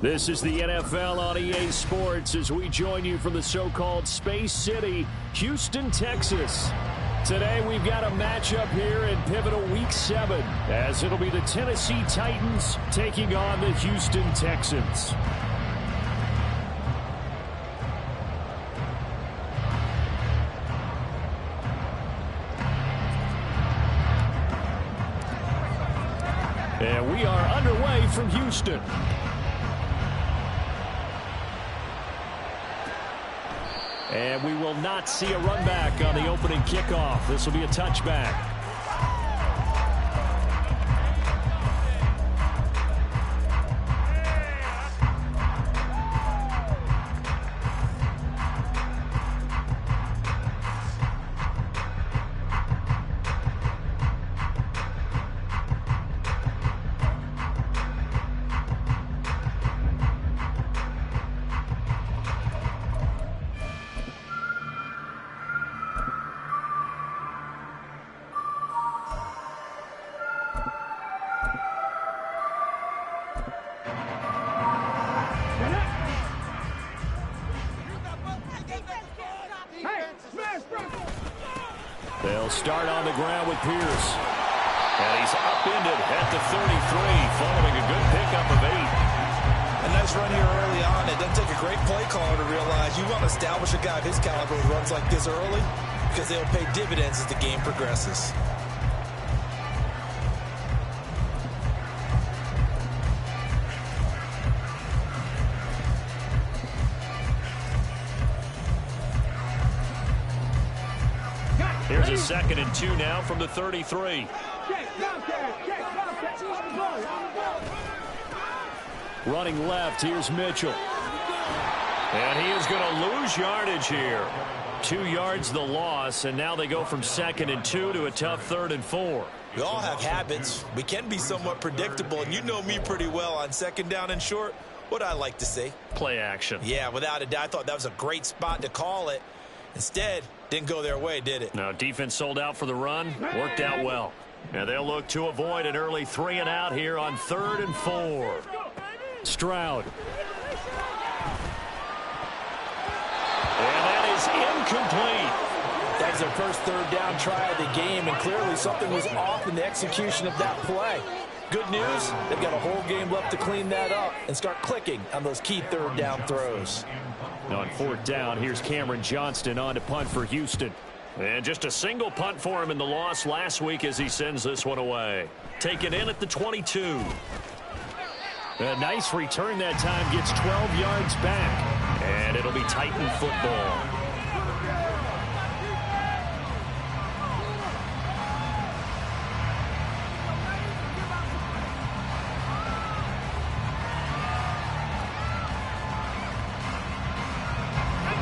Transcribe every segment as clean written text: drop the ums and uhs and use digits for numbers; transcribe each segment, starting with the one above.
This is the NFL on EA Sports as we join you from the so-called Space City, Houston, Texas. Today we've got a matchup here in pivotal Week 7 as it'll be the Tennessee Titans taking on the Houston Texans. And we are underway from Houston. And we will not see a run back on the opening kickoff. This will be a touchback. They'll start on the ground with Pierce. And he's upended at the 33, following a good pickup of 8. A nice run here early on. It doesn't take a great play caller to realize you want to establish a guy of his caliber who runs like this early because they'll pay dividends as the game progresses. Here's a 2nd and 2 now from the 33. Running left, here's Mitchell. And he is going to lose yardage here. 2 yards the loss, and now they go from 2nd and 2 to a tough 3rd and 4. We all have habits. We can be somewhat predictable, and you know me pretty well on 2nd down and short. What I like to see. Play action. Yeah, without a doubt, I thought that was a great spot to call it. Instead, didn't go their way, did it? No, defense sold out for the run. Worked out well. And they'll look to avoid an early 3 and out here on 3rd and 4. Stroud. And that is incomplete. That was their first 3rd down try of the game, and clearly something was off in the execution of that play. Good news, they've got a whole game left to clean that up and start clicking on those key 3rd down throws. On 4th down, here's Cameron Johnston on to punt for Houston. And just a single punt for him in the loss last week as he sends this one away. Taken in at the 22. A nice return that time, gets 12 yards back. And it'll be Titan football.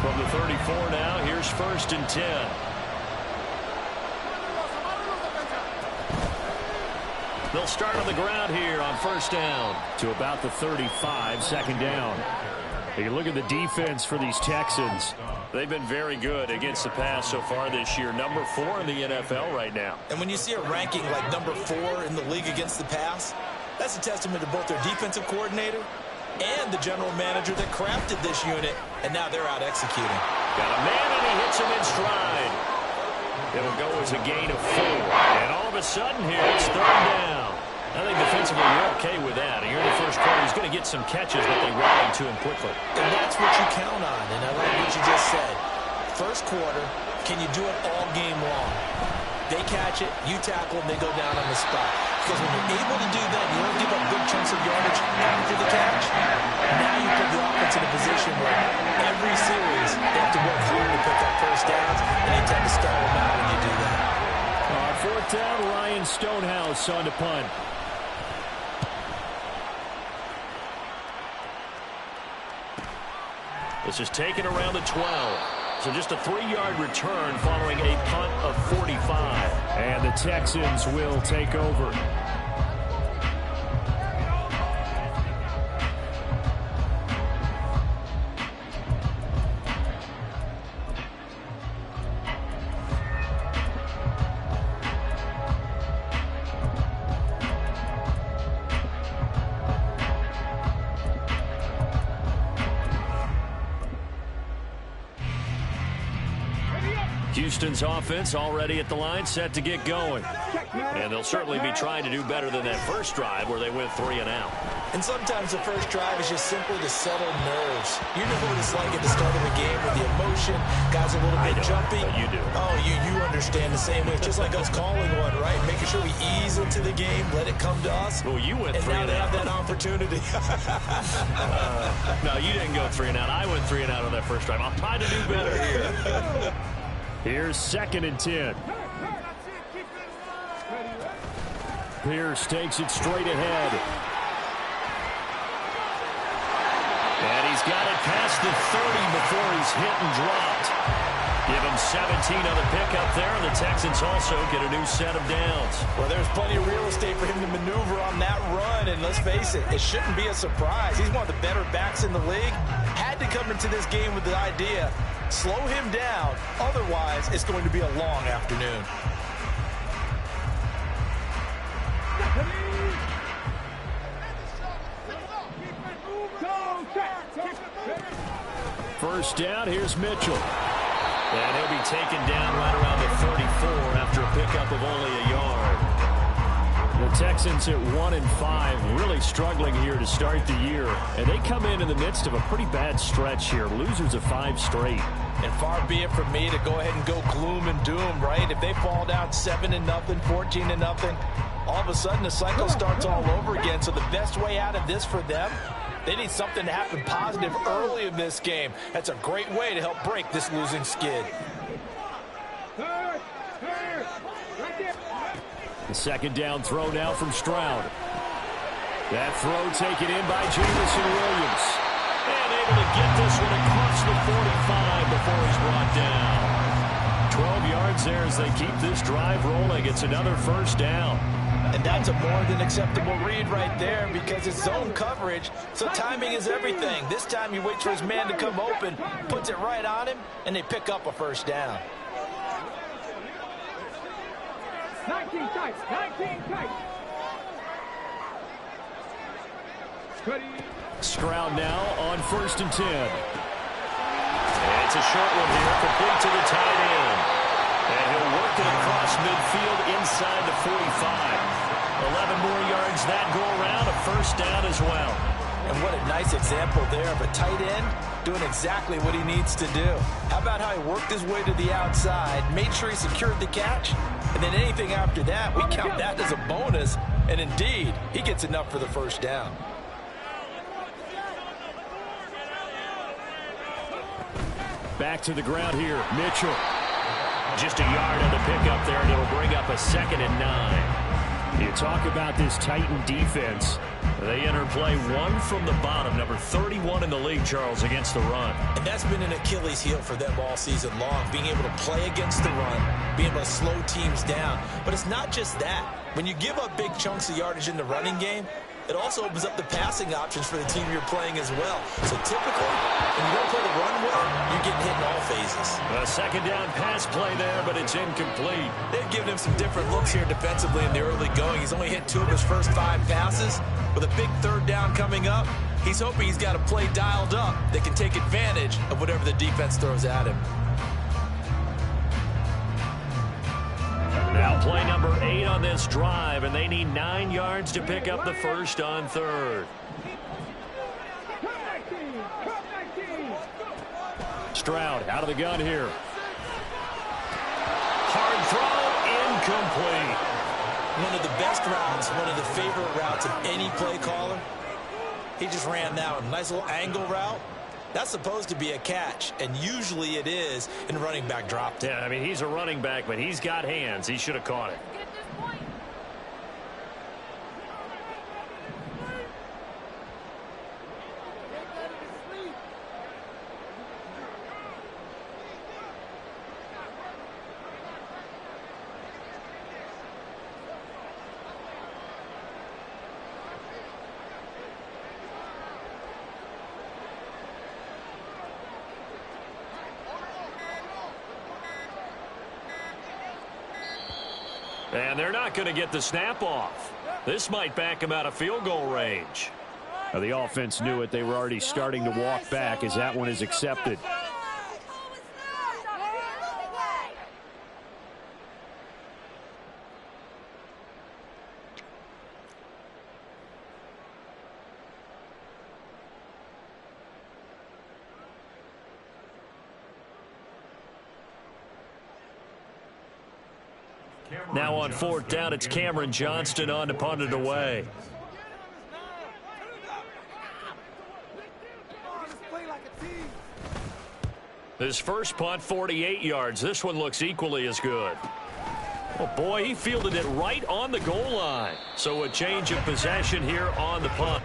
From the 34 now, here's 1st and 10. They'll start on the ground here on 1st down to about the 35, 2nd down. You look at the defense for these Texans. They've been very good against the pass so far this year. Number 4 in the NFL right now. And when you see a ranking like number 4 in the league against the pass, that's a testament to both their defensive coordinator and the general manager that crafted this unit, and now they're out executing. Got a man, and he hits him in stride. It'll go as a gain of 4. And all of a sudden here, it's 3rd down. I think defensively you're okay with that. Here in the first quarter, he's going to get some catches, but they rally to him quickly. And that's what you count on, and I like what you just said. First quarter, can you do it all game long? They catch it, you tackle them, they go down on the spot. Because when you're able to do that, you don't give up big chunks of yardage after the catch. Now you put the offense in a position where every series they have to work through to pick up 1st downs, and they tend to stall them out when you do that. On 4th down, Ryan Stonehouse on to punt. This is taken around the 12. So just a 3-yard return following a punt of 45. And the Texans will take over. Houston's offense already at the line, set to get going. And they'll certainly be trying to do better than that first drive where they went 3 and out. And sometimes the first drive is just simply to settle nerves. You know what it's like at the start of the game with the emotion, guys a little bit jumpy. You do. Oh, you understand the same way. It's just like us calling one, right? Making sure we ease into the game, let it come to us. Well, you went 3 and out. And now they have that opportunity. No, you didn't go 3 and out. I went 3 and out on that first drive. I'll try to do better here. Here's 2nd and 10. Pierce takes it straight ahead. And he's got it past the 30 before he's hit and dropped. Give him 17 on the pickup there, and the Texans also get a new set of downs. Well, there's plenty of real estate for him to maneuver on that run, and let's face it, it shouldn't be a surprise. He's one of the better backs in the league. Had to come into this game with the idea, slow him down, otherwise it's going to be a long afternoon. First down, here's Mitchell. And he'll be taken down right around the 34 after a pickup of only a yard. The Texans at 1-5, really struggling here to start the year. And they come in the midst of a pretty bad stretch here. Losers of 5 straight. And far be it from me to go ahead and go gloom and doom, right? If they fall down 7-0, 14-0, all of a sudden the cycle starts all over again. So the best way out of this for them, they need something to happen positive early in this game. That's a great way to help break this losing skid. The second down throw now from Stroud. That throw taken in by Jameson Williams. And able to get this one across the 45 before he's brought down. 12 yards there as they keep this drive rolling. It's another first down. And that's a more than acceptable read right there because it's zone coverage, so timing is everything. This time he waits for his man to come open, puts it right on him, and they pick up a first down. 19 tight, 19 tight. Stroud now on 1st and 10. And it's a short one here, complete to the tight end. And he'll work it across midfield inside the 45. 11 more yards that go around, a first down as well. And what a nice example there of a tight end doing exactly what he needs to do. How about how he worked his way to the outside, made sure he secured the catch, and then anything after that, we count that as a bonus. And indeed, he gets enough for the first down. Back to the ground here, Mitchell. Just a yard on the pickup there, and it'll bring up a 2nd and 9. You talk about this Titan defense. They enter play 1 from the bottom, number 31 in the league, Charles, against the run. And that's been an Achilles heel for them all season long, being able to play against the run, being able to slow teams down. But it's not just that. When you give up big chunks of yardage in the running game, it also opens up the passing options for the team you're playing as well. So typically, when you don't play the run well, you're getting hit in all phases. A second down pass play there, but it's incomplete. They've given him some different looks here defensively in the early going. He's only hit 2 of his first 5 passes. With a big 3rd down coming up, he's hoping he's got a play dialed up that can take advantage of whatever the defense throws at him. Now play number 8 on this drive, and they need 9 yards to pick up the first on 3rd. Stroud out of the gun here. Hard throw, incomplete. One of the best routes, one of the favorite routes of any play caller. He just ran that one. Nice little angle route. That's supposed to be a catch, and usually it is, and running back dropped it. Yeah, I mean, he's a running back, but he's got hands. He should have caught it. And they're not going to get the snap off. This might back him out of field goal range. Now, the offense knew it. They were already starting to walk back as that one is accepted. Now on 4th down, it's Cameron Johnston on to punt it away. His first punt, 48 yards. This one looks equally as good. Oh, boy, he fielded it right on the goal line. So a change of possession here on the punt.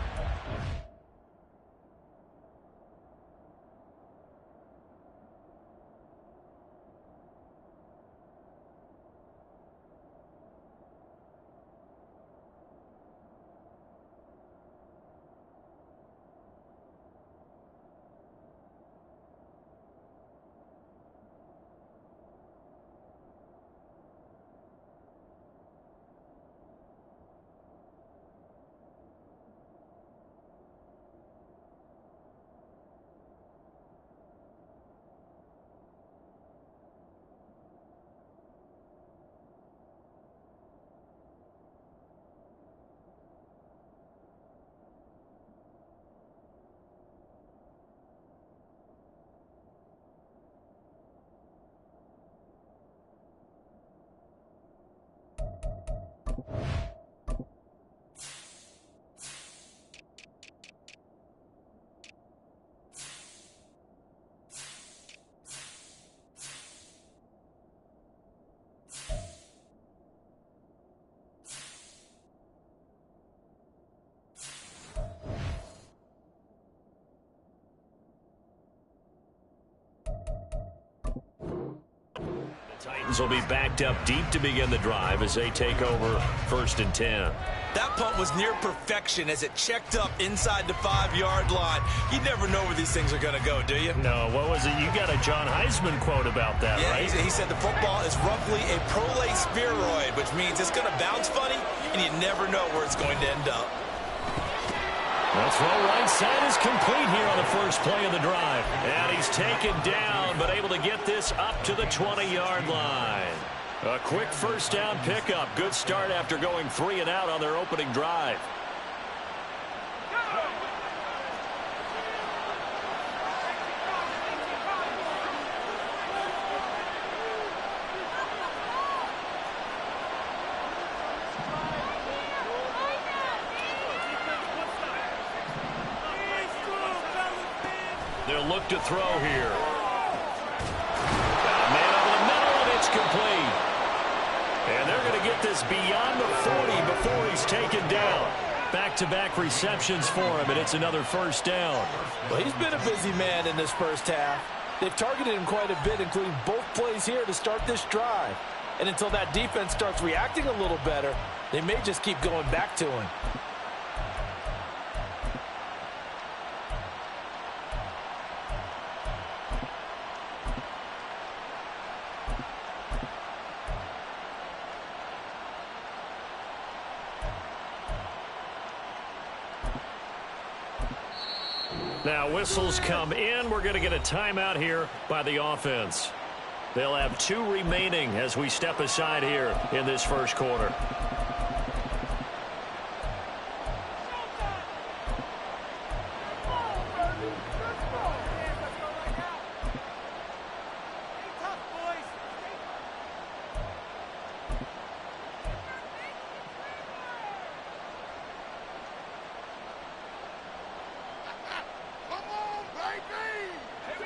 Titans will be backed up deep to begin the drive as they take over 1st and 10. That punt was near perfection as it checked up inside the 5-yard line. You never know where these things are going to go, do you? No, what was it? You got a John Heisman quote about that, yeah, right? He said the football is roughly a prolate spheroid, which means it's going to bounce funny, and you never know where it's going to end up. That throw right side is complete here on the first play of the drive. And he's taken down, but able to get this up to the 20-yard line. A quick first down pickup. Good start after going 3 and out on their opening drive. They'll look to throw here. Got a man over the middle, and it's complete. And they're going to get this beyond the 40 before he's taken down. Back-to-back receptions for him, and it's another first down. Well, he's been a busy man in this first half. They've targeted him quite a bit, including both plays here to start this drive. And until that defense starts reacting a little better, they may just keep going back to him. Now whistles come in. We're going to get a timeout here by the offense. They'll have 2 remaining as we step aside here in this first quarter.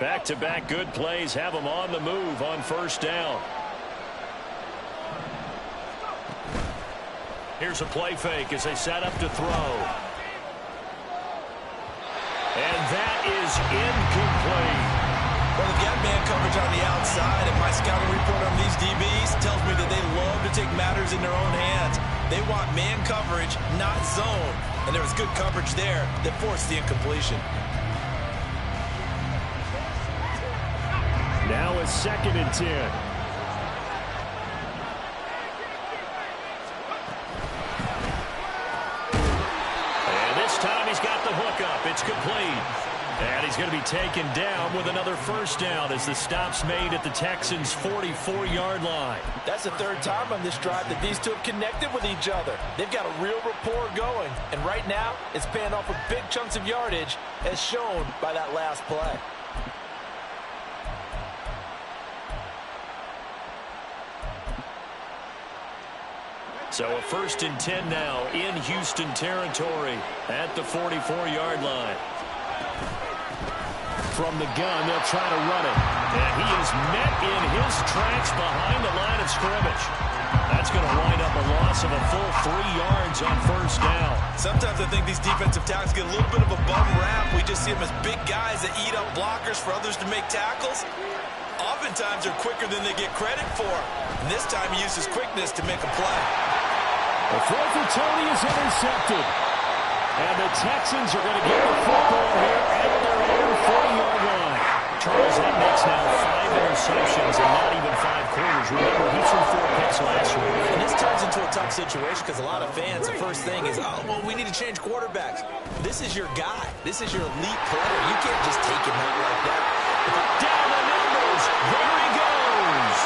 Back-to-back good plays have them on the move on first down. Here's a play fake as they set up to throw. And that is incomplete. Well, they've got man coverage on the outside, and my scouting report on these DBs tells me that they love to take matters in their own hands. They want man coverage, not zone. And there was good coverage there that forced the incompletion. Now it's 2nd and 10. And this time he's got the hook up. It's complete. And he's going to be taken down with another first down as the stop's made at the Texans' 44-yard line. That's the 3rd time on this drive that these two have connected with each other. They've got a real rapport going. And right now, it's paying off with big chunks of yardage, as shown by that last play. So a 1st and 10 now in Houston territory at the 44-yard line. From the gun, they'll try to run it. And he is met in his tracks behind the line of scrimmage. That's going to wind up a loss of a full 3 yards on 1st down. Sometimes I think these defensive tackles get a little bit of a bum rap. We just see them as big guys that eat up blockers for others to make tackles. Oftentimes they're quicker than they get credit for. And this time he uses quickness to make a play. The throw for Tony is intercepted. And the Texans are going to get the football here at their own 40-yard line. Charles, that makes now 5 interceptions in not even 5 quarters. Remember, he threw 4 picks last week. And this turns into a tough situation because a lot of fans, the first thing is, oh, well, we need to change quarterbacks. This is your guy. This is your elite player. You can't just take him out like that. Down the numbers. There he goes.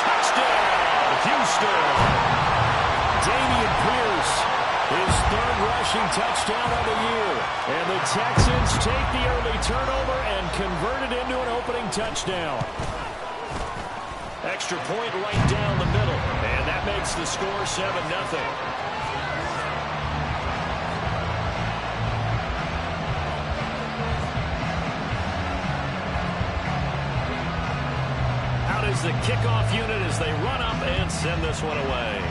Touchdown, Houston. Damian Pierce, his 3rd rushing touchdown of the year. And the Texans take the early turnover and convert it into an opening touchdown. Extra point right down the middle. And that makes the score 7-0. Is the kickoff unit as they run up and send this one away.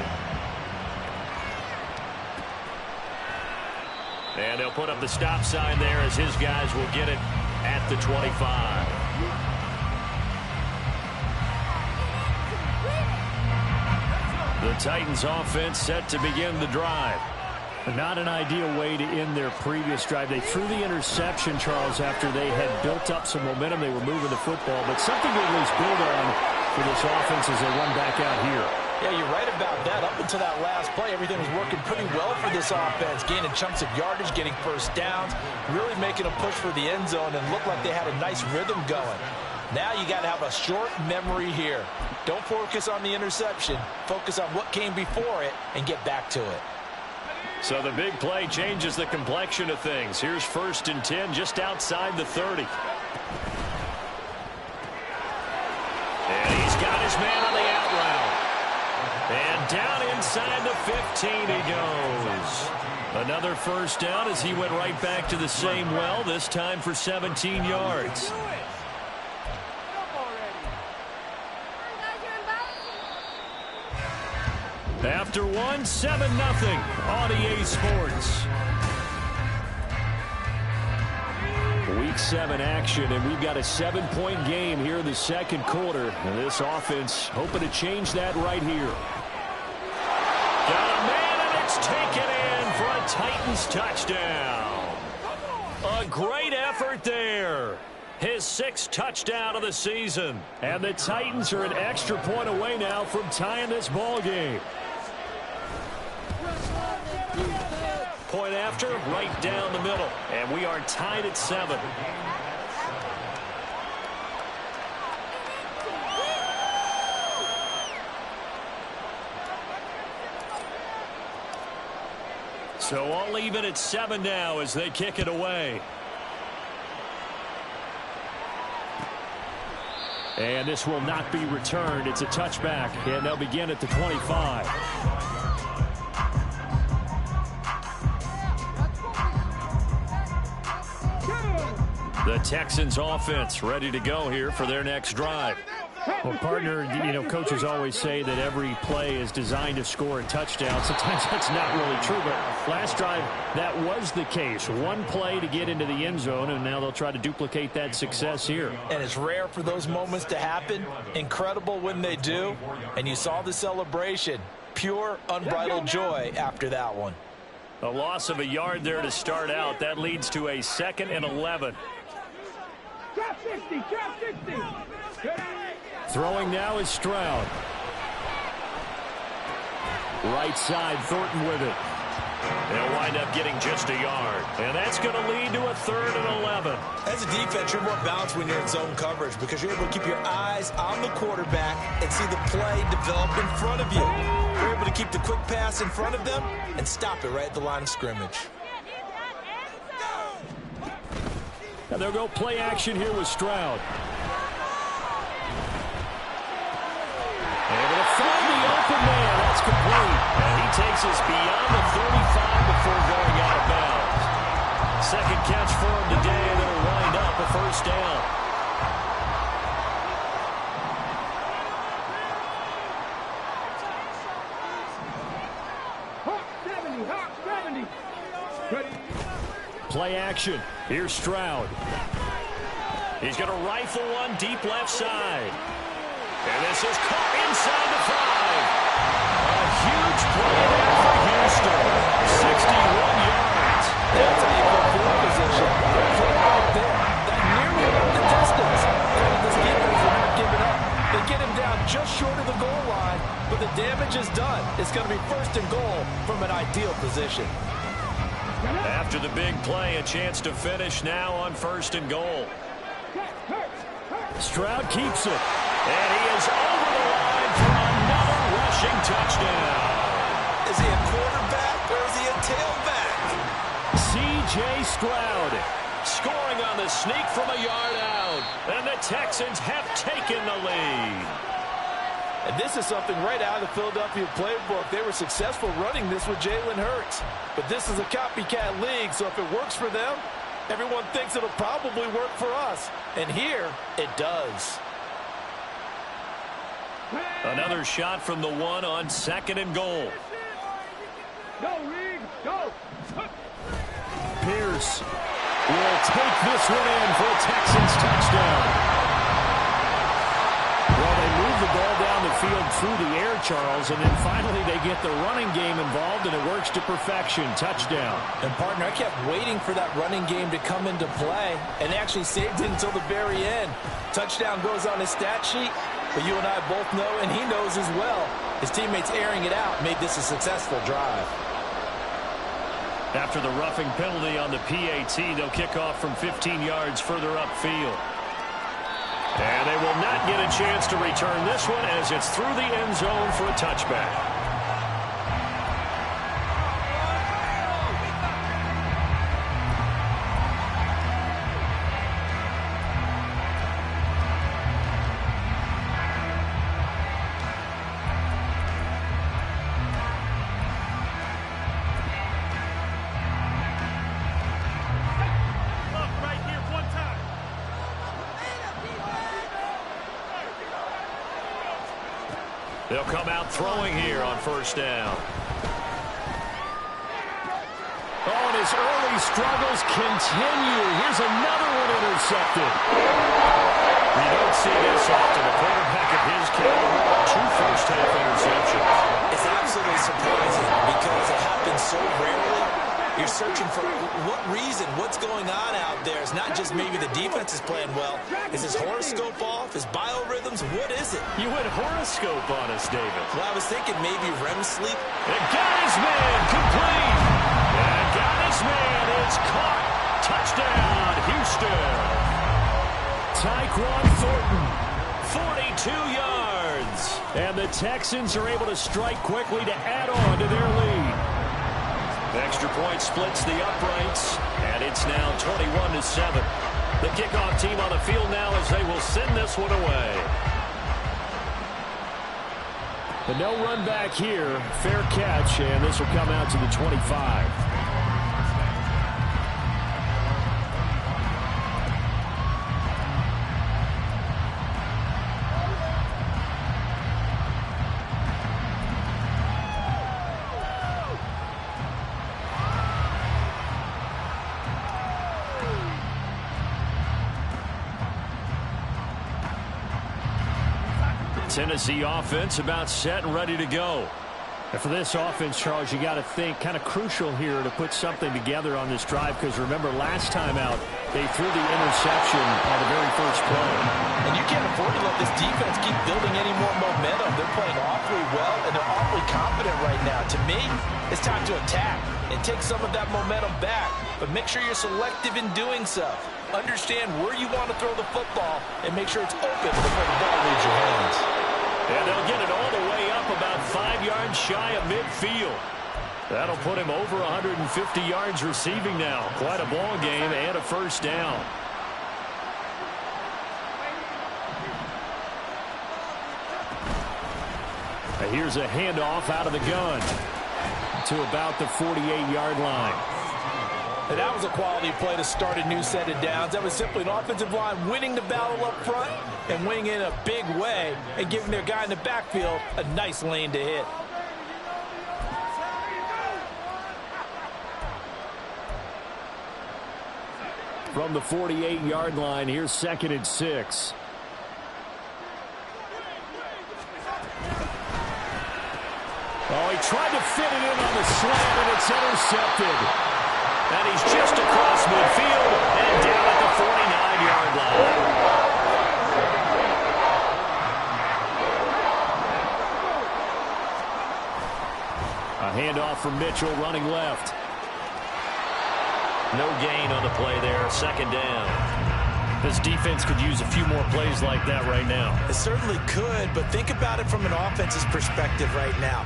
And they'll put up the stop sign there as his guys will get it at the 25. The Titans offense set to begin the drive. Not an ideal way to end their previous drive. They threw the interception, Charles, after they had built up some momentum. They were moving the football, but something to at least build on for this offense as they run back out here. Yeah, you're right about that. Up until that last play, everything was working pretty well for this offense, gaining chunks of yardage, getting 1st downs, really making a push for the end zone, and looked like they had a nice rhythm going. Now you got to have a short memory here. Don't focus on the interception. Focus on what came before it and get back to it. So the big play changes the complexion of things. Here's 1st and 10 just outside the 30. And he's got his man on the out route. And down inside the 15 he goes. Another 1st down as he went right back to the same well, this time for 17 yards. After 7-0 on EA Sports. Week 7 action, and we've got a 7-point game here in the 2nd quarter. And this offense hoping to change that right here. Got a man, and it's taken in for a Titans touchdown. A great effort there. His 6th touchdown of the season. And the Titans are an extra point away now from tying this ball game. Point after, right down the middle. And we are tied at 7. So all even at 7 now as they kick it away. And this will not be returned. It's a touchback, and they'll begin at the 25. The Texans offense ready to go here for their next drive. Well, partner, coaches always say that every play is designed to score a touchdown. Sometimes that's not really true, but last drive, that was the case. One play to get into the end zone, and now they'll try to duplicate that success here. And it's rare for those moments to happen. Incredible when they do. And you saw the celebration. Pure, unbridled joy after that one. A loss of a yard there to start out. That leads to a 2nd and 11. Drop 60, drop 60. Throwing now is Stroud. Right side, Thornton with it. They'll wind up getting just a yard. And that's going to lead to a 3rd and 11. As a defense, you're more balanced when you're in zone coverage because you're able to keep your eyes on the quarterback and see the play develop in front of you. You're able to keep the quick pass in front of them and stop it right at the line of scrimmage. And they'll go play action here with Stroud. Able to find the open advances beyond the 35 before going out of bounds. Second catch for him today, and it'll wind up a first down. Play action. Here's Stroud. He's going to rifle one deep left side. And this is caught inside the 5. A huge play there for Houston. 61 yards. That's how you put field position. Play right there. That nearly went the distance. And the Steelers are not giving up. They get him down just short of the goal line, but the damage is done. It's going to be first and goal from an ideal position. After the big play, a chance to finish now on first and goal. Stroud keeps it. And he is over the line for another rushing touchdown. Is he a quarterback or is he a tailback? C.J. Stroud scoring on the sneak from a yard out. And the Texans have taken the lead. And this is something right out of the Philadelphia playbook. They were successful running this with Jalen Hurts. But this is a copycat league, so if it works for them, everyone thinks it'll probably work for us. And here, it does. Another shot from the 1 on second and goal. Go, Reed, go. Pierce will take this one in for a Texans touchdown. Well, they move the ball down the field through the air, Charles, and then finally they get the running game involved, and it works to perfection. Touchdown. And, partner, I kept waiting for that running game to come into play, and they actually saved it until the very end. Touchdown goes on his stat sheet, but you and I both know, and he knows as well, his teammates airing it out made this a successful drive. After the roughing penalty on the PAT, they'll kick off from 15 yards further upfield. And they will not get a chance to return this one as it's through the end zone for a touchback. They'll come out throwing here on first down. Oh, and his early struggles continue. Here's another one intercepted. You don't see this often. A quarterback of his caliber, 2 first-half interceptions. It's absolutely surprising because it happens so rarely. You're searching for what reason, what's going on out there. It's not just maybe the defense is playing well. Is his horoscope off? His biorhythms? What is it? You went horoscope on us, David. Well, I was thinking maybe REM sleep. And got his man, complete. And got his man, it's caught. Touchdown, Houston. Tyquan Thornton, 42 yards. And the Texans are able to strike quickly to add on to their lead. Extra point splits the uprights, and it's now 21-7. The kickoff team on the field now as they will send this one away. But no run back here. Fair catch, and this will come out to the 25. Tennessee offense about set and ready to go. And for this offense, Charles, you got to think kind of crucial here to put something together on this drive, because remember last time out they threw the interception on the very first play. And you can't afford to let this defense keep building any more momentum. They're playing awfully well, and they're awfully confident right now. To me, it's time to attack and take some of that momentum back, but make sure you're selective in doing so. Understand where you want to throw the football and make sure it's open before the ball leaves your hands. And they'll get it all the way up about 5 yards shy of midfield. That'll put him over 150 yards receiving now. Quite a ball game and a first down. And here's a handoff out of the gun. to about the 48-yard line. And that was a quality play to start a new set of downs. That was simply an offensive line winning the battle up front and winning in a big way and giving their guy in the backfield a nice lane to hit. From the 48-yard line, here's 2nd and 6. Oh, he tried to fit it in on the slant, and it's intercepted. And he's just across midfield and down at the 49-yard line. A handoff from Mitchell running left. No gain on the play there, 2nd down. This defense could use a few more plays like that right now. It certainly could, but think about it from an offense's perspective right now.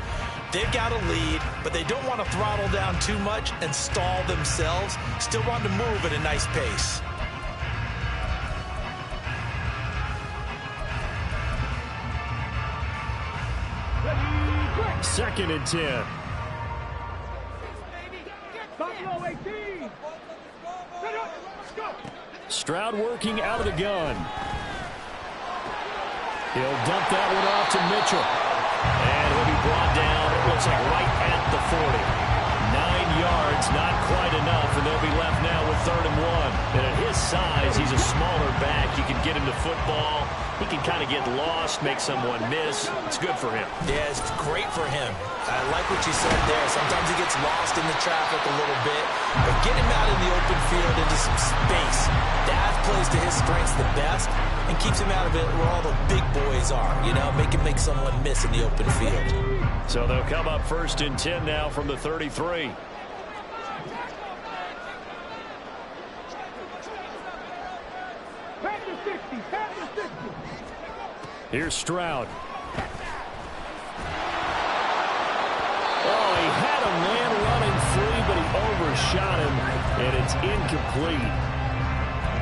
They've got a lead, but they don't want to throttle down too much and stall themselves. Still want to move at a nice pace. Second and 10. Stroud working out of the gun. He'll dump that one off to Mitchell. And he'll be brought down, it looks like right at the 40. 9 yards, not quite enough, and they'll be left now with 3rd and 1. And at his size, he's a smaller back. You can get him to football. He can kind of get lost, make someone miss. It's good for him. Yeah, it's great for him. I like what you said there. Sometimes he gets lost in the traffic a little bit, but get him out in the open field into some space. That plays to his strengths the best and keeps him out of it where all the big boys are, you know, make someone miss in the open field. So they'll come up 1st and 10 now from the 33. Here's Stroud. Oh, he had a man running free, but he overshot him, and it's incomplete.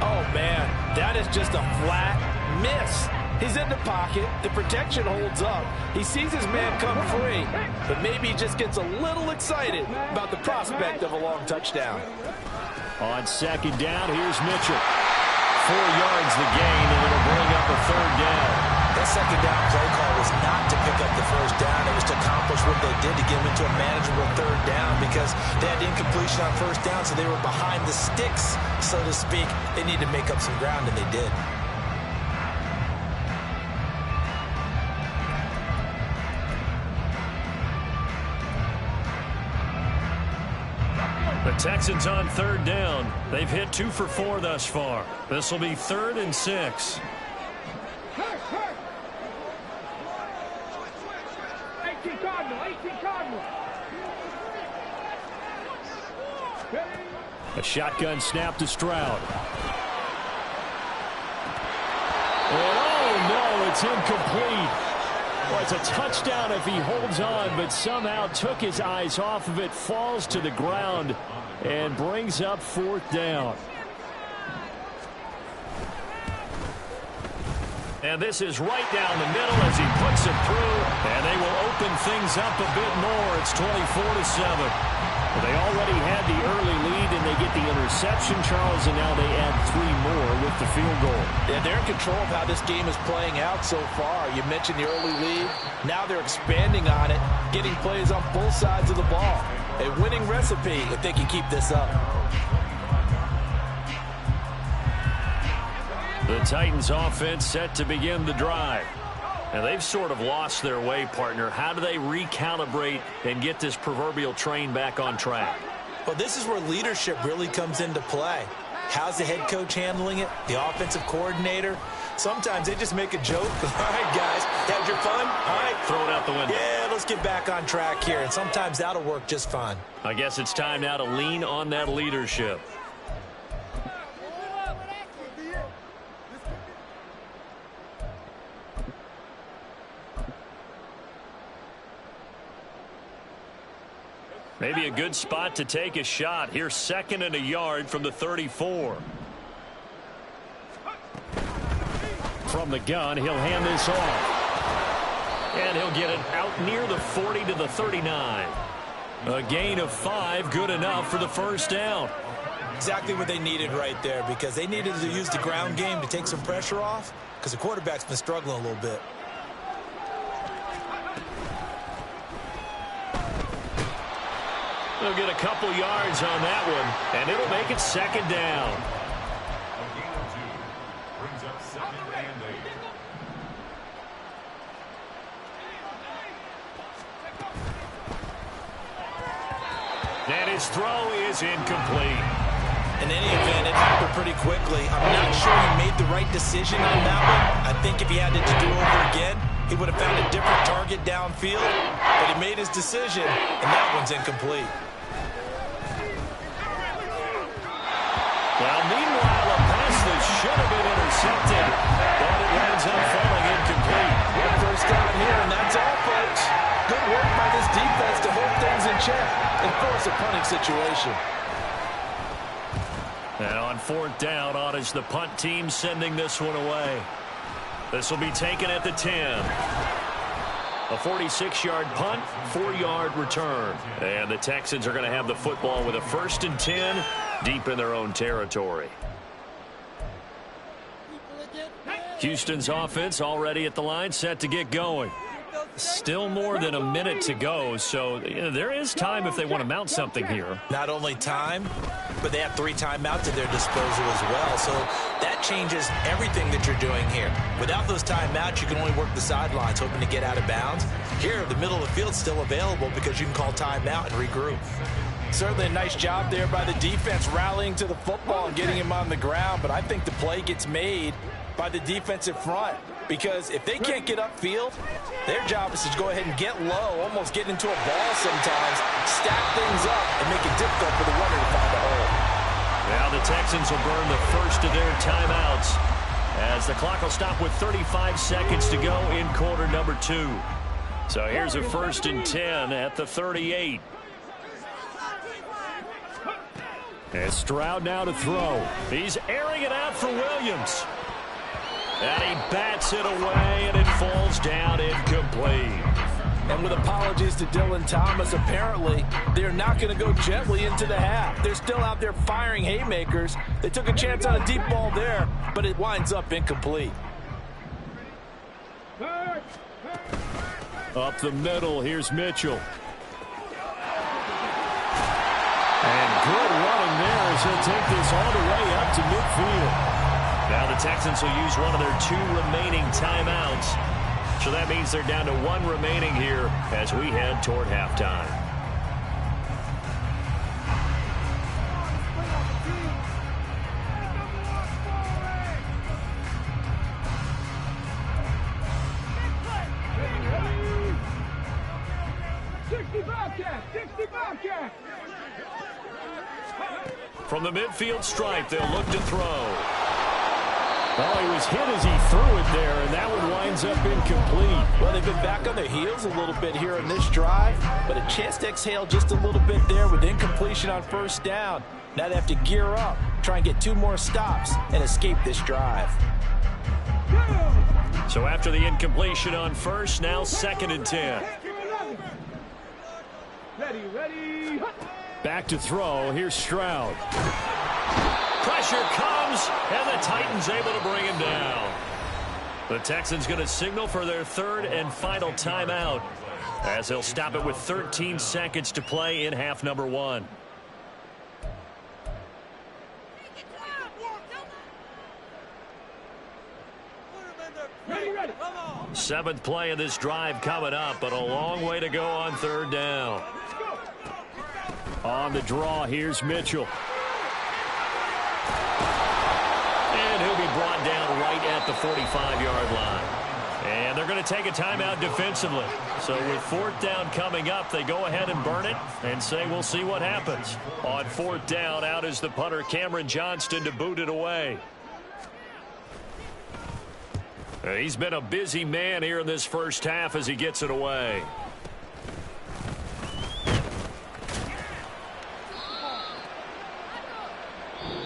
Oh, man, that is just a flat miss. He's in the pocket. The protection holds up. He sees his man come free, but maybe he just gets a little excited about the prospect of a long touchdown. On 2nd down, here's Mitchell. 4 yards the gain, and it'll bring up a 3rd down. That 2nd down play call was not to pick up the 1st down. It was to accomplish what they did to get them into a manageable 3rd down because they had incompletion on 1st down, so they were behind the sticks, so to speak. They needed to make up some ground, and they did. The Texans on 3rd down. They've hit 2 for 4 thus far. This will be 3rd and 6. A shotgun snap to Stroud. And oh no, it's incomplete. Well, it's a touchdown if he holds on, but somehow took his eyes off of it, falls to the ground, and brings up 4th down. And this is right down the middle as he puts it through, and they will open things up a bit more. It's 24-7. Well, they already had the early lead, and they get the interception, Charles, and now they add 3 more with the field goal. Yeah, they're in control of how this game is playing out so far. You mentioned the early lead. Now they're expanding on it, getting plays on both sides of the ball. A winning recipe if they can keep this up. The Titans offense set to begin the drive. And they've sort of lost their way, partner. How do they recalibrate and get this proverbial train back on track? Well, this is where leadership really comes into play. How's the head coach handling it? The offensive coordinator? Sometimes they just make a joke. All right, guys, had your fun? All right. Throw it out the window. Yeah, let's get back on track here. And sometimes that'll work just fine. I guess it's time now to lean on that leadership. Maybe a good spot to take a shot. Here's 2nd and a yard from the 34. From the gun, he'll hand this off. And he'll get it out near the 40 to the 39. A gain of 5, good enough for the first down. Exactly what they needed right there, because they needed to use the ground game to take some pressure off, because the quarterback's been struggling a little bit. They'll get a couple yards on that one, and it'll make it second down. A gain of 2 brings up 2nd and 8. And his throw is incomplete. In any event, it happened pretty quickly. I'm not sure he made the right decision on that one. I think if he had it to do over again, he would have found a different target downfield. But he made his decision, and that one's incomplete. Well, meanwhile, a pass that should have been intercepted, but it ends up falling incomplete. One first down here, and that's all, folks. Good work by this defense to hold things in check and force a punting situation. And on 4th down, on is the punt team sending this one away. This will be taken at the 10. A 46-yard punt, 4-yard return. And the Texans are going to have the football with a 1st and 10 deep in their own territory. Houston's offense already at the line, set to get going. Still more than a minute to go, so there is time if they want to mount something here. Not only time, but they have 3 timeouts at their disposal as well. So that changes everything that you're doing here. Without those timeouts, you can only work the sidelines, hoping to get out of bounds. Here, the middle of the field's still available because you can call timeout and regroup. Certainly a nice job there by the defense rallying to the football and getting him on the ground, but I think the play gets made by the defensive front, because if they can't get upfield, their job is to go ahead and get low, almost get into a ball sometimes, stack things up, and make it difficult for the runner to find a hole. Now the Texans will burn the first of their timeouts as the clock will stop with 35 seconds to go in quarter number 2. So here's a 1st and 10 at the 38. And Stroud now to throw. He's airing it out for Williams. And he bats it away, and it falls down incomplete. And with apologies to Dylan Thomas, apparently they're not going to go gently into the half. They're still out there firing haymakers. They took a chance on a deep ball there, but it winds up incomplete. Up the middle, here's Mitchell. And good running there as he'll take this all the way up to midfield. Now the Texans will use one of their 2 remaining timeouts. So that means they're down to 1 remaining here as we head toward halftime. From the midfield stripe, they'll look to throw. Oh, he was hit as he threw it there, and that one winds up incomplete. Well, they've been back on their heels a little bit here in this drive, but a chance to exhale just a little bit there with incompletion on 1st down. Now they have to gear up, try and get 2 more stops, and escape this drive. So after the incompletion on 1st, now 2nd and 10. Ready. Back to throw. Here's Stroud. Pressure comes, and the Titans able to bring him down. The Texans going to signal for their 3rd and final timeout as they'll stop it with 13 seconds to play in half number 1. Ready. 7th play of this drive coming up, but a long way to go on 3rd down. On the draw, here's Mitchell. And he'll be brought down right at the 45-yard line. And they're going to take a timeout defensively. So with 4th down coming up, they go ahead and burn it and say we'll see what happens. On 4th down, out is the punter Cameron Johnston to boot it away. He's been a busy man here in this first half as he gets it away.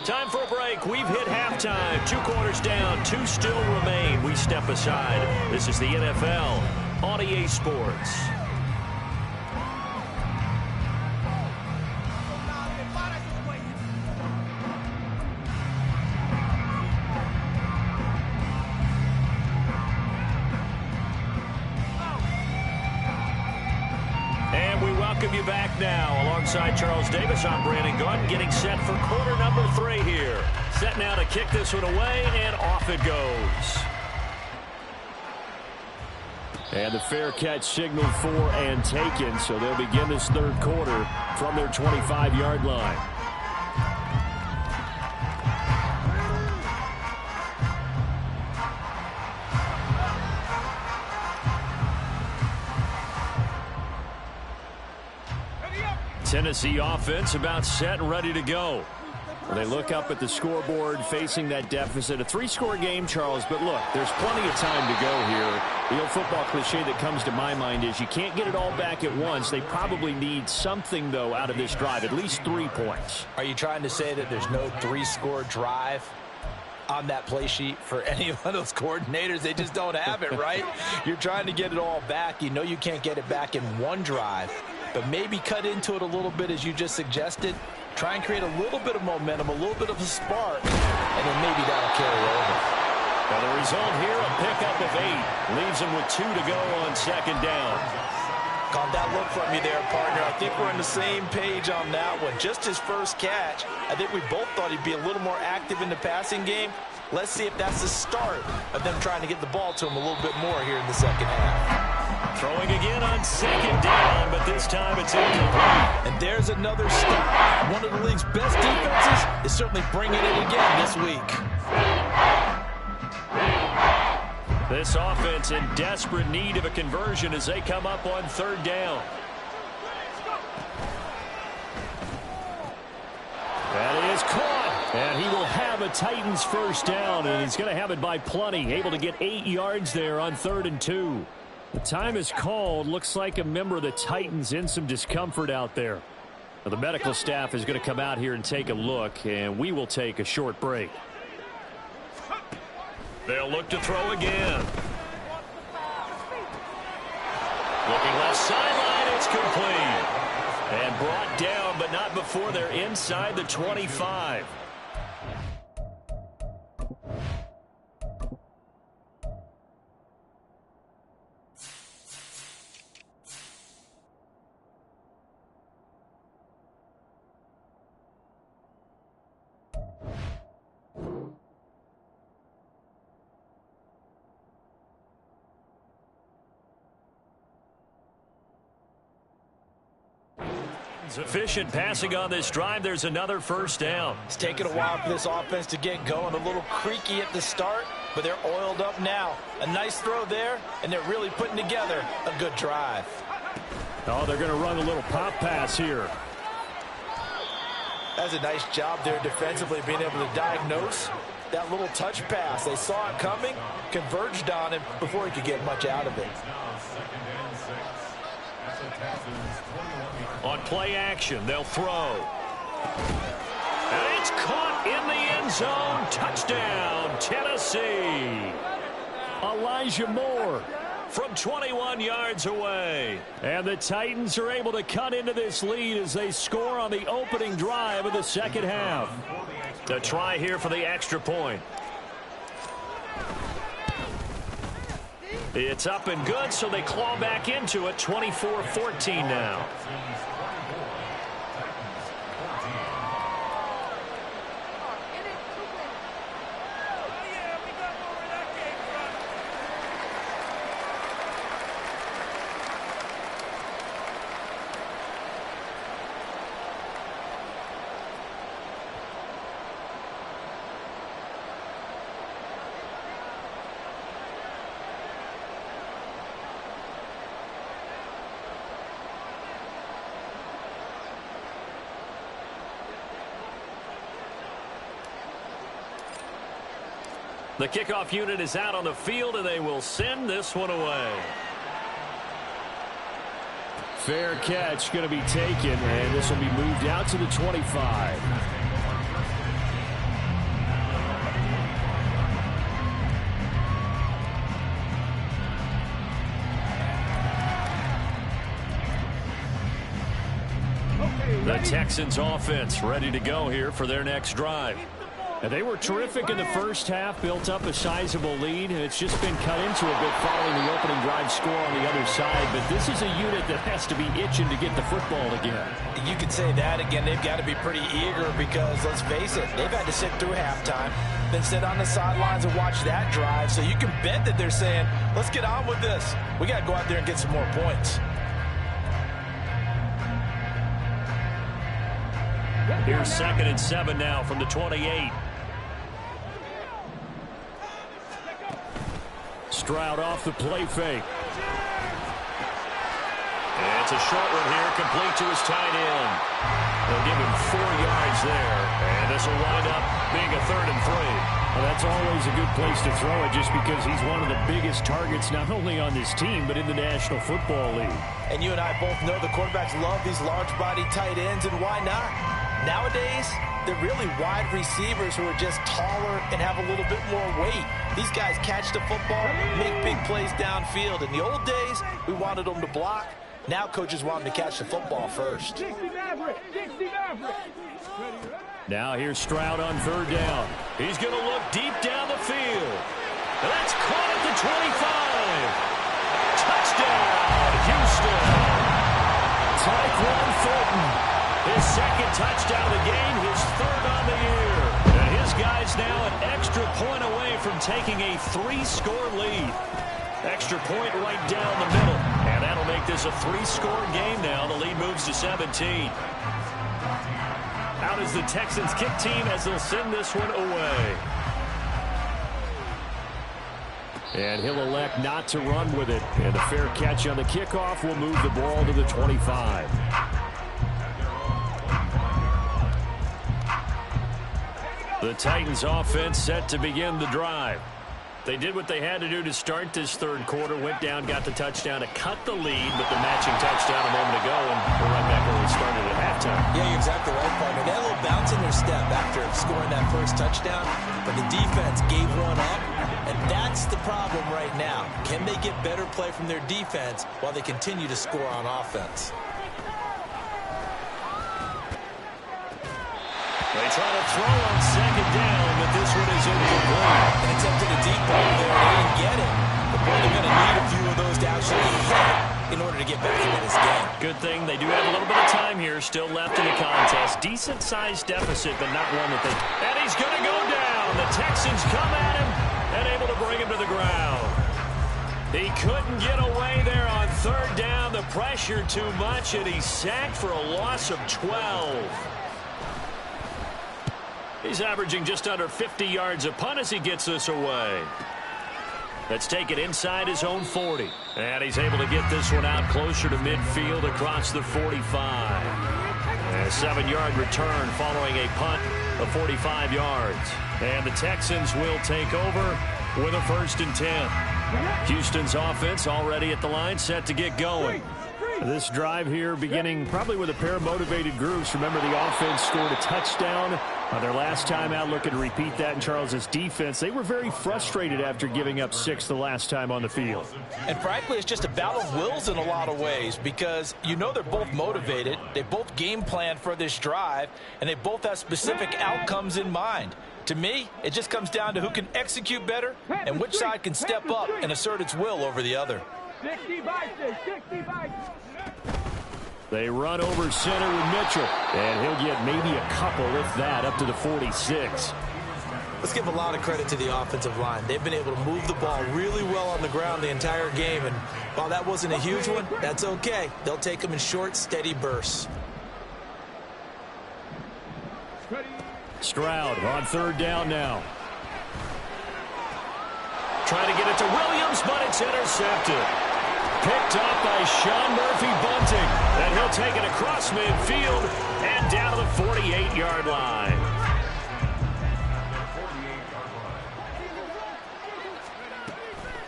Time for a break. We've hit halftime. 2 quarters down. 2 still remain. We step aside. This is the NFL on EA Sports. And we welcome you back now. Alongside Charles Davis, I'm Brandon Gunn, getting set for quarter number 3 here. Set now to kick this one away, and off it goes. And the fair catch signaled for and taken, so they'll begin this third quarter from their 25-yard line. Tennessee offense about set and ready to go. Well, they look up at the scoreboard facing that deficit. A 3-score game, Charles, but look, there's plenty of time to go here. The old football cliche that comes to my mind is you can't get it all back at once. They probably need something, though, out of this drive, at least 3 points. Are you trying to say that there's no 3-score drive on that play sheet for any of those coordinators? They just don't have it, right? You're trying to get it all back. You know you can't get it back in one drive, but maybe cut into it a little bit as you just suggested. Try and create a little bit of momentum, a little bit of a spark, and then maybe that'll carry over. Well, the result here, a pickup of 8. Leaves him with 2 to go on second down. Caught that look from you there, partner. I think we're on the same page on that one. Just his first catch. I think we both thought he'd be a little more active in the passing game. Let's see if that's the start of them trying to get the ball to him a little bit more here in the second half. Throwing again on second down, but this time it's incomplete. And there's another stop. One of the league's best defenses is certainly bringing it again this week. This offense in desperate need of a conversion as they come up on third down. That is caught, and he will have a Titans first down, and he's going to have it by plenty, able to get 8 yards there on 3rd and 2. The time is called. Looks like a member of the Titans in some discomfort out there. Now, the medical staff is going to come out here and take a look, and we will take a short break. They'll look to throw again. Looking left sideline, it's complete. And brought down, but not before they're inside the 25. Efficient passing on this drive. There's another first down. It's taken a while for this offense to get going. A little creaky at the start, but they're oiled up now. A nice throw there, and they're really putting together a good drive. Oh, they're going to run a little pop pass here. That's a nice job there defensively, being able to diagnose that little touch pass. They saw it coming, converged on him before he could get much out of it. On play action, they'll throw. And it's caught in the end zone. Touchdown, Tennessee. Elijah Moore from 21 yards away. And the Titans are able to cut into this lead as they score on the opening drive of the second half. The try here for the extra point. It's up and good, so they claw back into it. 24-14 now. The kickoff unit is out on the field, and they will send this one away. Fair catch going to be taken, and this will be moved out to the 25. The Texans offense ready to go here for their next drive. And they were terrific in the first half, built up a sizable lead, and it's just been cut into a bit following the opening drive score on the other side. But this is a unit that has to be itching to get the football again. You could say that again. They've got to be pretty eager because, let's face it, they've had to sit through halftime, then sit on the sidelines and watch that drive. So you can bet that they're saying, let's get on with this. We got to go out there and get some more points. Here's 2nd and 7 now from the 28. Stroud off the play fake. And it's a short one here, complete to his tight end. They'll give him 4 yards there, and this will wind up being a 3rd and 3. Well, that's always a good place to throw it just because he's one of the biggest targets not only on this team but in the National Football League. And you and I both know the quarterbacks love these large-body tight ends, and why not? Nowadays, they're really wide receivers who are just taller and have a little bit more weight. These guys catch the football, make big plays downfield. In the old days, we wanted them to block. Now coaches want them to catch the football first. Now here's Stroud on 3rd down. He's going to look deep down the field. And that's caught at the 25. Touchdown, Houston. Tyquan Thornton. His 2nd touchdown of the game, his 3rd on the year. And his guy's now an extra point away from taking a 3-score lead. Extra point right down the middle. And that'll make this a 3-score game now. The lead moves to 17. Out is the Texans kick team as they'll send this one away. And he'll elect not to run with it. And a fair catch on the kickoff will move the ball to the 25. The Titans offense set to begin the drive. They did what they had to do to start this 3rd quarter, went down, got the touchdown to cut the lead, but the matching touchdown a moment ago, and we're right back where we started at halftime. Yeah, you're exactly right, partner. They had a little bounce in their step after scoring that first touchdown, but the defense gave one up, and that's the problem right now. Can they get better play from their defense while they continue to score on offense? They try to throw on 2nd down, but this one is incomplete. They attempted a deep ball there. They didn't get it. But boy, they're going to need a few of those to actually hit in order to get back into this game. Good thing they do have a little bit of time here still left in the contest. Decent-sized deficit, but not one that they... And he's going to go down. The Texans come at him and able to bring him to the ground. He couldn't get away there on 3rd down. The pressure too much, and he's sacked for a loss of 12. He's averaging just under 50 yards a punt as he gets this away. Let's take it inside his own 40. And he's able to get this one out closer to midfield across the 45. And a 7-yard return following a punt of 45 yards. And the Texans will take over with a 1st and 10. Houston's offense already at the line, set to get going. This drive here beginning probably with a pair of motivated groups. Remember, the offense scored a touchdown on their last time out. Looking to repeat that in Charles's defense. They were very frustrated after giving up 6 the last time on the field. And frankly, it's just a battle of wills in a lot of ways because you know they're both motivated. They both game planned for this drive, and they both have specific outcomes in mind. To me, it just comes down to who can execute better and which side can step up and assert its will over the other. 60 bites. They run over center with Mitchell, and he'll get maybe a couple, if that, up to the 46. Let's give a lot of credit to the offensive line. They've been able to move the ball really well on the ground the entire game, and while that wasn't a huge one, that's okay. They'll take them in short, steady bursts. Stroud on 3rd down now. Trying to get it to Williams, but it's intercepted. Picked up by Sean Murphy-Bunting. And he'll take it across midfield and down to the 48-yard line.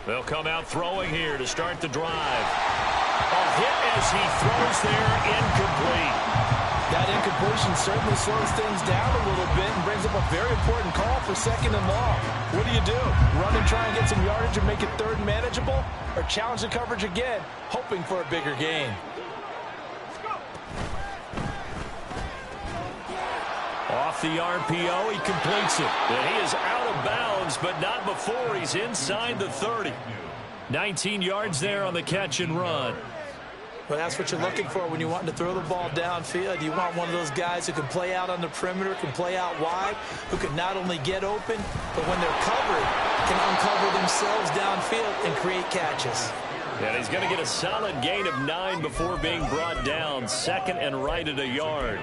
They'll come out throwing here to start the drive. A hit as he throws there, incomplete. That incompletion certainly slows things down a little bit and brings up a very important call for 2nd and long. What do? Run and try and get some yardage and make it 3rd and manageable? Or challenge the coverage again, hoping for a bigger gain? the RPO. He completes it. And he is out of bounds, but not before he's inside the 30. 19 yards there on the catch and run. Well, that's what you're looking for when you want to throw the ball downfield. You want one of those guys who can play out on the perimeter, can play out wide, who can not only get open, but when they're covered, can uncover themselves downfield and create catches. And he's going to get a solid gain of 9 before being brought down. Second and right at a yard.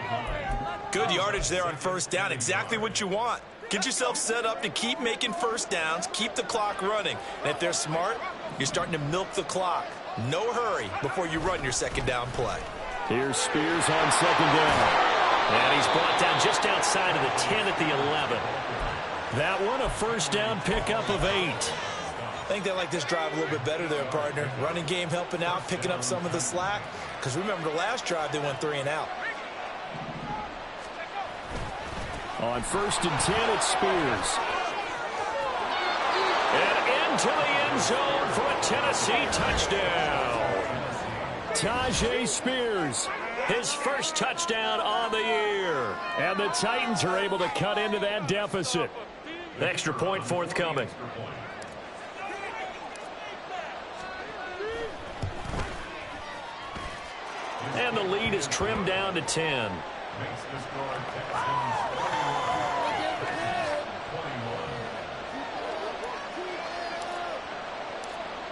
Good yardage there on first down. Exactly what you want. Get yourself set up to keep making first downs, keep the clock running. And if they're smart, you're starting to milk the clock. No hurry before you run your second down play. Here's Spears on second down. And he's brought down just outside of the 10 at the 11. That one a first down pickup of 8. I think they like this drive a little bit better there, partner. Running game helping out, picking up some of the slack. Because remember the last drive, they went 3 and out. On first and 10, it's Spears. And into the end zone for a Tennessee touchdown. Tajay Spears. His first touchdown on the year. And the Titans are able to cut into that deficit. Extra point forthcoming. And the lead is trimmed down to 10.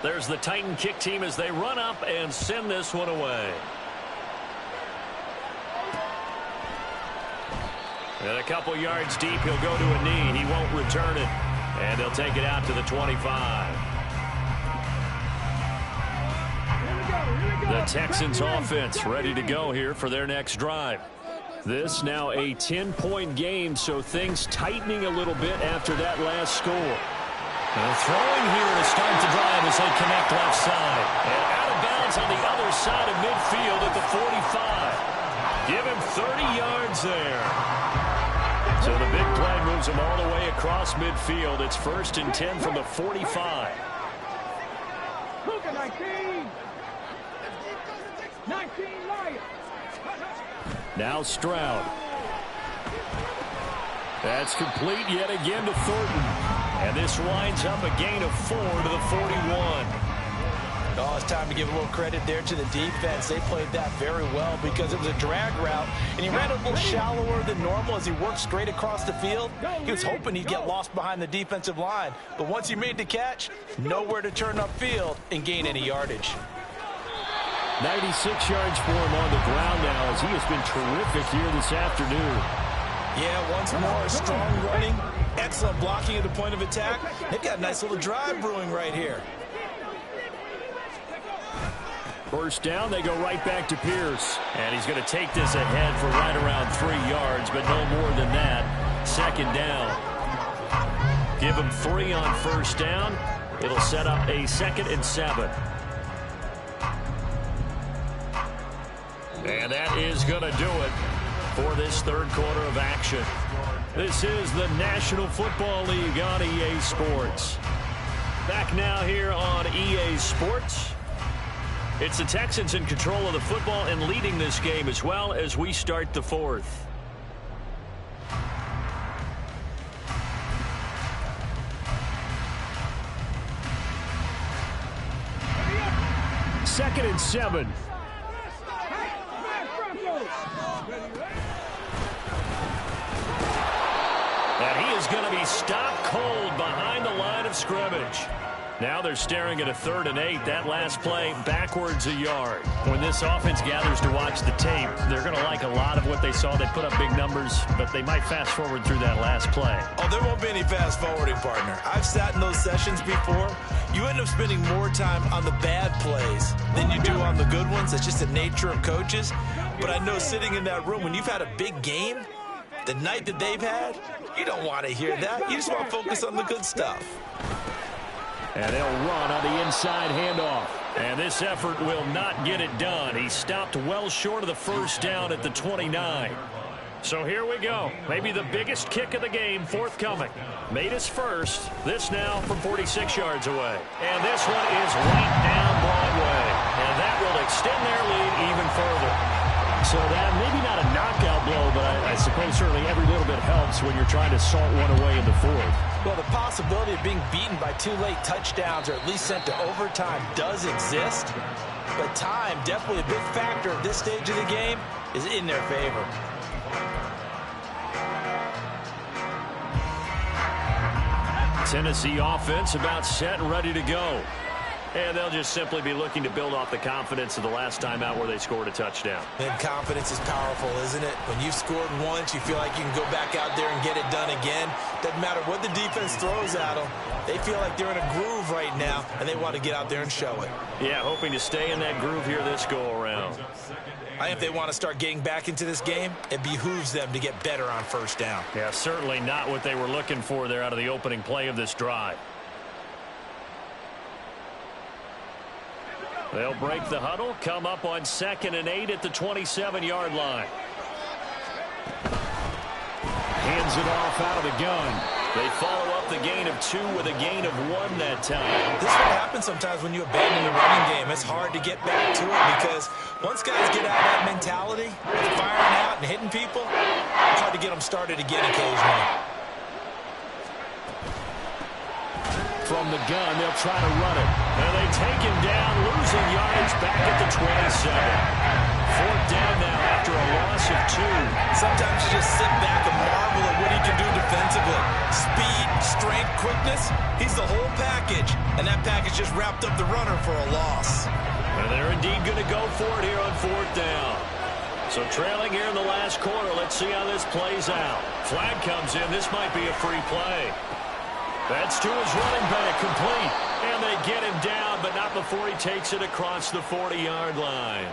There's the Titan kick team as they run up and send this one away. And a couple yards deep, he'll go to a knee. He won't return it. And they'll take it out to the 25. The Texans offense ready to go here for their next drive. This now a 10-point game, so things tightening a little bit after that last score. And throwing here to start the drive as they connect left side. And out of bounds on the other side of midfield at the 45. Give him 30 yards there. So the big play moves him all the way across midfield. It's first and 10 from the 45. 19 Lions. Now Stroud. That's complete yet again to Thornton. And this winds up a gain of 4 to the 41. Oh, it's time to give a little credit there to the defense. They played that very well because it was a drag route, and he ran a little shallower than normal as he worked straight across the field. He was hoping he'd get lost behind the defensive line, but once he made the catch, nowhere to turn upfield and gain any yardage. 96 yards for him on the ground now as he has been terrific here this afternoon. Yeah, once more, strong running, excellent blocking at the point of attack. They've got a nice little drive brewing right here. First down, they go right back to Pierce. And he's going to take this ahead for right around 3 yards, but no more than that. Second down. Give him 3 on first down. It'll set up a 2nd and 7. And that is going to do it for this third quarter of action. This is the National Football League on EA Sports. Back now here on EA Sports. It's the Texans in control of the football and leading this game as well as we start the fourth. Second and 7. And he is going to be stopped cold behind the line of scrimmage. Now they're staring at a 3rd and 8. That last play backwards a yard. When this offense gathers to watch the tape, they're going to like a lot of what they saw. They put up big numbers, but they might fast forward through that last play. Oh, there won't be any fast forwarding, partner. I've sat in those sessions before. You end up spending more time on the bad plays than you do on the good ones. That's just the nature of coaches. But I know sitting in that room, when you've had a big game, the night that they've had, you don't want to hear that. You just want to focus on the good stuff. And they'll run on the inside handoff. And this effort will not get it done. He stopped well short of the first down at the 29. So here we go. Maybe the biggest kick of the game forthcoming. Made his first. This now from 46 yards away. And this one is right down Broadway. And that will extend their lead even further. So that maybe not a knockout blow, but I suppose certainly every little bit helps when you're trying to salt one away in the fourth. Well, the possibility of being beaten by 2 late touchdowns or at least sent to overtime does exist. But time, definitely a big factor at this stage of the game, is in their favor. Tennessee offense about set and ready to go. And they'll just simply be looking to build off the confidence of the last time out where they scored a touchdown. And confidence is powerful, isn't it? When you've scored once, you feel like you can go back out there and get it done again. Doesn't matter what the defense throws at them. They feel like they're in a groove right now, and they want to get out there and show it. Yeah, hoping to stay in that groove here this go-around. If they want to start getting back into this game, it behooves them to get better on first down. Yeah, certainly not what they were looking for there out of the opening play of this drive. They'll break the huddle, come up on 2nd and 8 at the 27-yard line. Hands it off out of the gun. They follow up the gain of 2 with a gain of 1 that time. This is what happens sometimes when you abandon the running game. It's hard to get back to it because once guys get out of that mentality, firing out and hitting people, it's hard to get them started again occasionally. From the gun, they'll try to run it. And they take him down, losing yardage back at the 27. 4th down now after a loss of 2. Sometimes you just sit back and marvel at what he can do defensively. Speed, strength, quickness, he's the whole package. And that package just wrapped up the runner for a loss. And they're indeed going to go for it here on 4th down. So trailing here in the last quarter, let's see how this plays out. Flag comes in. This might be a free play. That's to his running back, complete. And they get him down, but not before he takes it across the 40-yard line.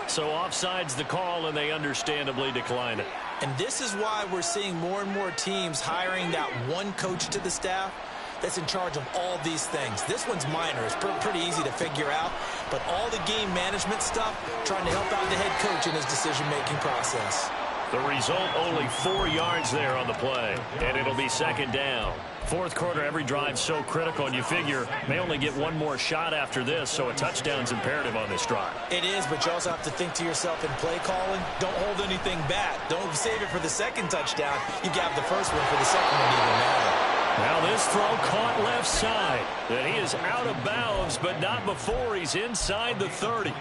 So offside's the call, and they understandably decline it. And this is why we're seeing more and more teams hiring that one coach to the staff that's in charge of all these things. This one's minor. It's pretty easy to figure out. But all the game management stuff, trying to help out the head coach in his decision-making process. The result, only 4 yards there on the play, and it'll be 2nd down. 4th quarter, every drive's so critical, and you figure may only get one more shot after this, so a touchdown's imperative on this drive. It is, but you also have to think to yourself in play calling, don't hold anything back. Don't save it for the 2nd touchdown. You got the first one for the 2nd one to even matter. Now this throw caught left side. And he is out of bounds, but not before he's inside the 30.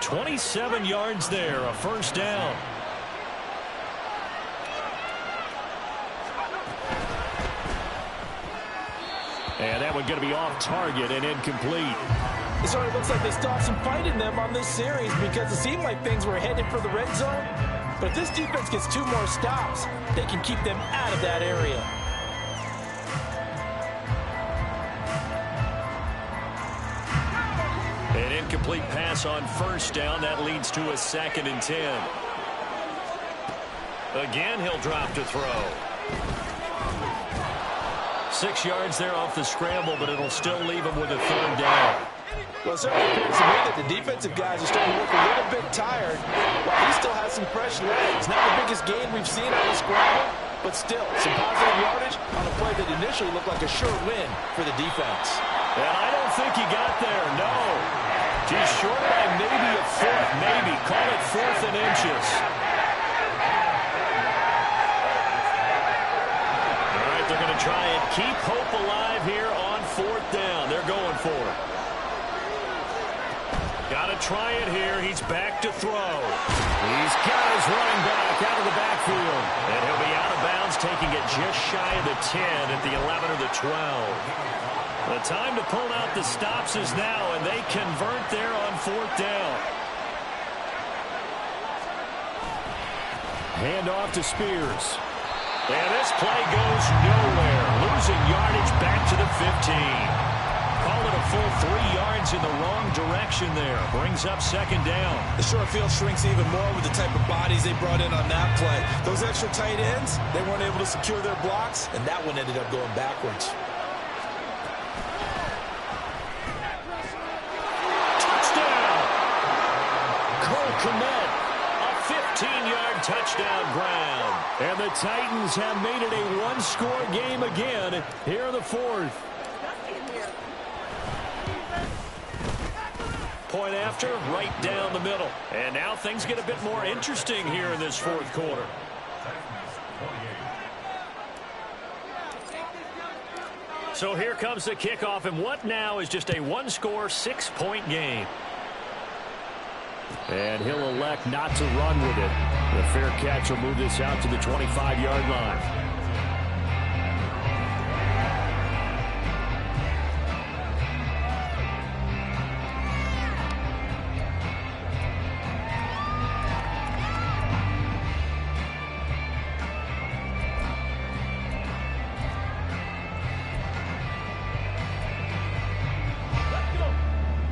27 yards there, a 1st down. And that one going to be off target and incomplete. It sort of looks like they stopped some fight in them on this series because it seemed like things were headed for the red zone. But if this defense gets 2 more stops, they can keep them out of that area. An incomplete pass on 1st down. That leads to a 2nd and 10. Again, he'll drop to throw. 6 yards there off the scramble, but it'll still leave him with a 3rd down. Well, it certainly appears to me that the defensive guys are starting to look a little bit tired, while he still has some fresh legs. Not the biggest gain we've seen on the scramble, but still, some positive yardage on a play that initially looked like a sure win for the defense. And I don't think he got there, no. He's short by maybe a foot, maybe. Call it 4th and inches. They're going to try and keep hope alive here on 4th down. They're going for it. Got to try it here. He's back to throw. He's got his running back out of the backfield. And he'll be out of bounds, taking it just shy of the 10 at the 11 or the 12. The time to pull out the stops is now, and they convert there on 4th down. Hand off to Spears. And this play goes nowhere. Losing yardage back to the 15. Call it a full 3 yards in the wrong direction there. Brings up 2nd down. The short field shrinks even more with the type of bodies they brought in on that play. Those extra tight ends, they weren't able to secure their blocks, and that one ended up going backwards. Touchdown! Cole Kmet. 15-yard touchdown ground. And the Titans have made it a 1-score game again here in the 4th. point after, right down the middle. And now things get a bit more interesting here in this fourth quarter. So here comes the kickoff, and what now is just a one-score, 6-point game. And he'll elect not to run with it. The fair catch will move this out to the 25-yard line.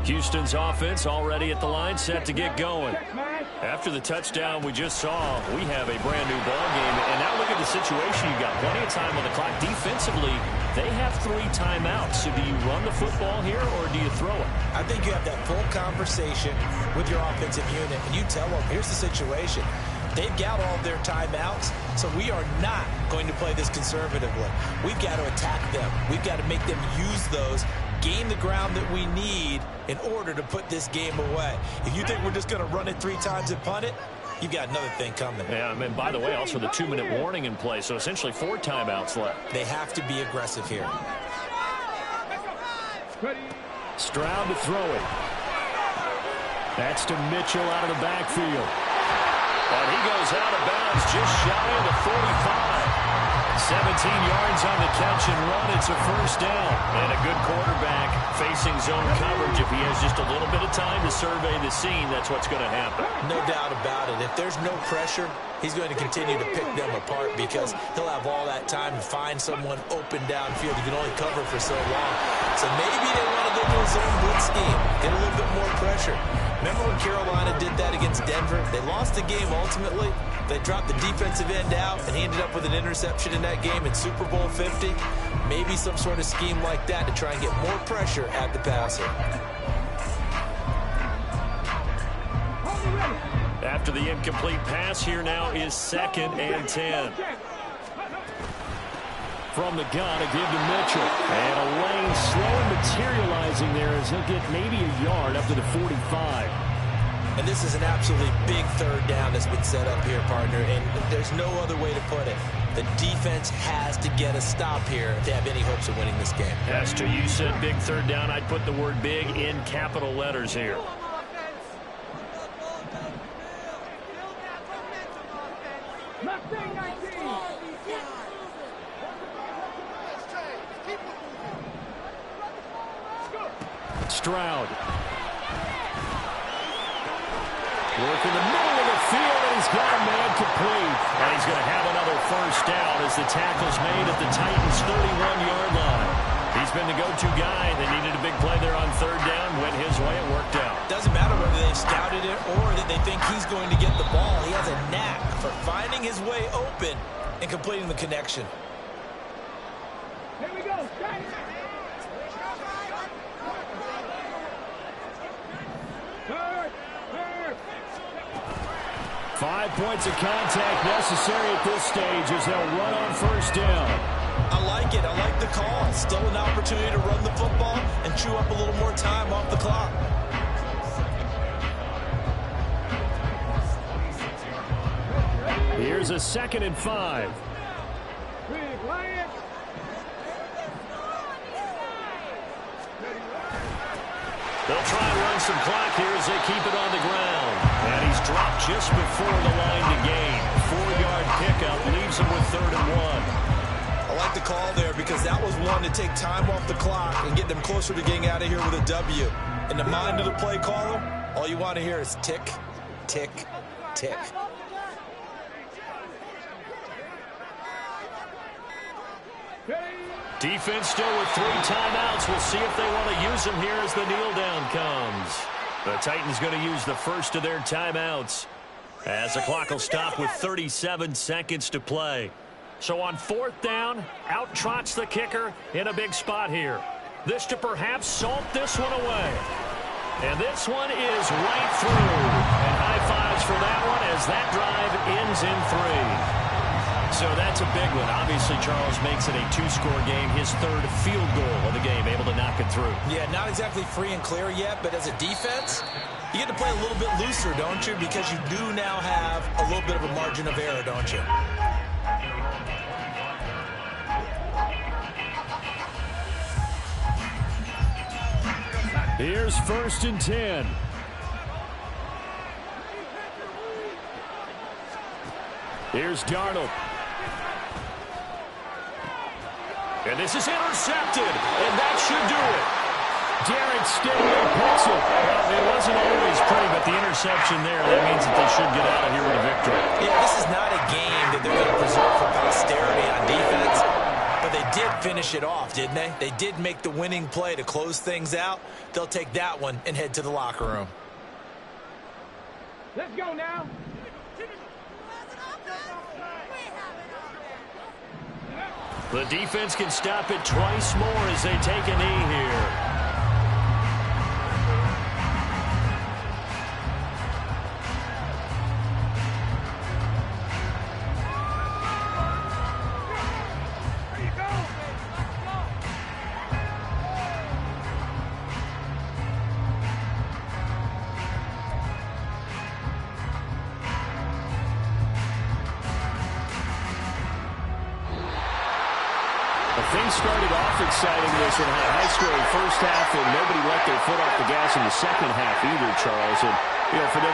Houston's offense already at the line, set to get going. After the touchdown we just saw, we have a brand new ball game. And now look at the situation. You've got plenty of time on the clock. Defensively, they have 3 timeouts. So do you run the football here or do you throw it? I think you have that full conversation with your offensive unit, and you tell them, here's the situation. They've got all their timeouts, so we are not going to play this conservatively. We've got to attack them. We've got to make them use those, gain the ground that we need in order to put this game away. If you think we're just going to run it 3 times and punt it, you've got another thing coming. Yeah, and by the way, also the 2-minute warning in play, so essentially 4 timeouts left. They have to be aggressive here. Stroud to throw it. That's to Mitchell out of the backfield. And he goes out of bounds just shy of the 45. 17 yards on the catch and run. It's a first down. And a good quarterback facing zone coverage. If he has just a little bit of time to survey the scene, that's what's going to happen. No doubt about it. If there's no pressure, he's going to continue to pick them apart because he'll have all that time to find someone open downfield. He can only cover for so long. So maybe they want to go to a zone blitz scheme, get a little bit more pressure. Remember when Carolina did that against Denver? They lost the game ultimately. They dropped the defensive end out, and he ended up with an interception in that game in Super Bowl 50. Maybe some sort of scheme like that to try and get more pressure at the passer. After the incomplete pass, here now is 2nd and 10. From the gun, a give to Mitchell. And a lane slow materializing there as he'll get maybe a yard up to the 45. And this is an absolutely big third down that's been set up here, partner, and there's no other way to put it. The defense has to get a stop here if they have any hopes of winning this game. Pastor, you said big third down. I'd put the word big in capital letters here. Stroud. Work in the middle of the field, and he's got a man complete. And he's going to have another first down as the tackle's made at the Titans' 31-yard line. He's been the go-to guy. They needed a big play there on third down. Went his way. It worked out. Doesn't matter whether they've scouted it or that they think he's going to get the ball. He has a knack for finding his way open and completing the connection. Here we go. 5 points of contact necessary at this stage as they'll run on first down. I like it. I like the call. Still an opportunity to run the football and chew up a little more time off the clock. Here's a 2nd and 5. They'll try and run some clock here as they keep it on the ground. And he's dropped just before the line to gain. 4-yard pickup leaves him with 3rd and 1. I like the call there because that was one to take time off the clock and get them closer to getting out of here with a W. In the mind of the play caller, all you want to hear is tick, tick, tick. Defense still with 3 timeouts. We'll see if they want to use them here as the kneel down comes. The Titans going to use the first of their timeouts as the clock will stop with 37 seconds to play. So on 4th down, out trots the kicker in a big spot here. This to perhaps salt this one away. And this one is right through. And high fives for that one as that drive ends in 3. So that's a big one. Obviously, Charles makes it a two-score game. His third field goal of the game, able to knock it through. Yeah, not exactly free and clear yet, but as a defense, you get to play a little bit looser, don't you? Because you do now have a little bit of a margin of error, don't you? Here's 1st and 10. Here's Darnold. And this is intercepted, and that should do it. Derek Stingley picks it. Well, it wasn't always pretty, but the interception there, that means that they should get out of here with a victory. Yeah, this is not a game that they're going to preserve for posterity on defense, but they did finish it off, didn't they? They did make the winning play to close things out. They'll take that one and head to the locker room. Let's go now. The defense can stop it twice more as they take a knee here. Things started off exciting this one, had a high-scoring first half, and nobody let their foot off the gas in the second half either, Charles. And, for them